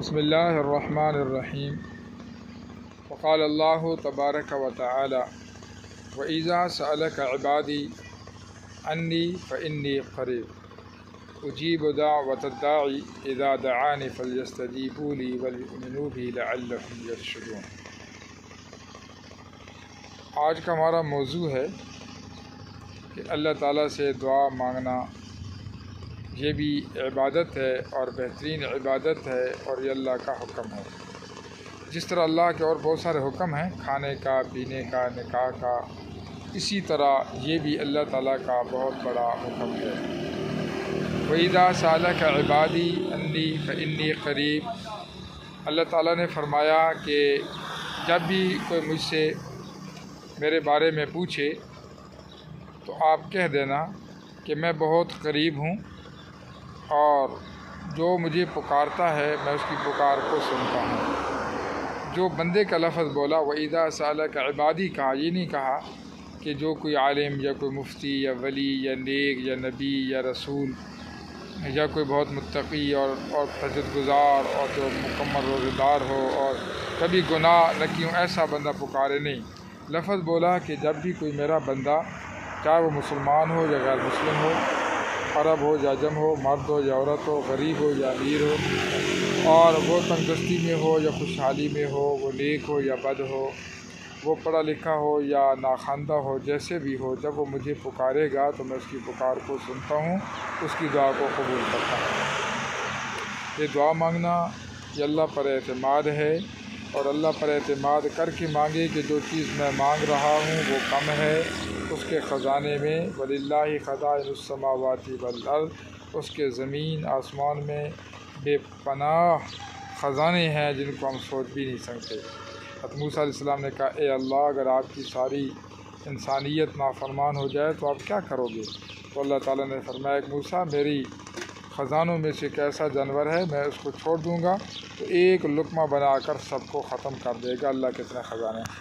بسم اللہ الرحمن الرحیم وقال اللہ تبارک و تعالی وَإِذَا سَأَلَكَ عِبَادِي عَنِّي فَإِنِّي قَرِيبٌ أُجِيبُ دَعْوَةَ الدَّاعِ إِذَا دَعَانِ فَلْيَسْتَجِيبُوا لِي وَلْيُؤْمِنُوا بِي لَعَلَّهُمْ يَرْشُدُونَ۔ آج کا ہمارا موضوع ہے کہ اللہ تعالیٰ سے دعا مانگنا یہ بھی عبادت ہے اور بہترین عبادت ہے، اور یہ اللہ کا حکم ہے۔ جس طرح اللہ کے اور بہت سارے حکم ہیں، کھانے کا، پینے کا، نکاح کا، اسی طرح یہ بھی اللہ تعالیٰ کا بہت بڑا حکم ہے۔ وَإِذَا سَأَلَكَ عِبَادِي عَنِّي فَإِنِّي قَرِيبٌ۔ اللہ تعالیٰ نے فرمایا کہ جب بھی کوئی مجھ سے میرے بارے میں پوچھے تو آپ کہہ دینا کہ میں بہت قریب ہوں، اور جو مجھے پکارتا ہے میں اس کی پکار کو سنتا ہوں۔ جو بندے کا لفظ بولا وَإِذَا سَأَلَكَ عِبَادِي کہا، یہ نہیں کہا کہ جو کوئی عالم یا کوئی مفتی یا ولی یا نیک یا نبی یا رسول یا کوئی بہت متقی اور تہجد گزار اور جو مکمل روزہ دار ہو اور کبھی گناہ نہ کیوں، ایسا بندہ پکارے نہیں۔ لفظ بولا کہ جب بھی کوئی میرا بندہ، چاہے وہ مسلمان ہو یا غیر مسلم ہو، عرب ہو یا عجم ہو، مرد ہو یا عورت ہو، غریب ہو یا امیر ہو، اور وہ تنگدستی میں ہو یا خوشحالی میں ہو، وہ نیک ہو یا بد ہو، وہ پڑھا لکھا ہو یا ناخواندہ ہو، جیسے بھی ہو، جب وہ مجھے پکارے گا تو میں اس کی پکار کو سنتا ہوں، اس کی دعا کو قبول کرتا ہوں۔ یہ دعا مانگنا یہ اللہ پر اعتماد ہے، اور اللہ پر اعتماد کر کے مانگے کہ جو چیز میں مانگ رہا ہوں وہ کم ہے، اس کے خزانے میں وَلِلَّهِ خَزَائِنُ السَّمَاوَاتِ وَالْأَرْضِ، اس کے زمین آسمان میں بے پناہ خزانے ہیں جن کو ہم سوچ بھی نہیں سکتے۔ حضرت موسیٰ علیہ السلام نے کہا اے اللہ، اگر آپ کی ساری انسانیت نافرمان ہو جائے تو آپ کیا کرو گے؟ تو اللہ تعالیٰ نے فرمایا کہ موسیٰ، میری خزانوں میں سے ایک ایسا جانور ہے، میں اس کو چھوڑ دوں گا تو ایک لقمہ بنا کر سب کو ختم کر دے گا۔ اللہ کتنے خزانے ہیں۔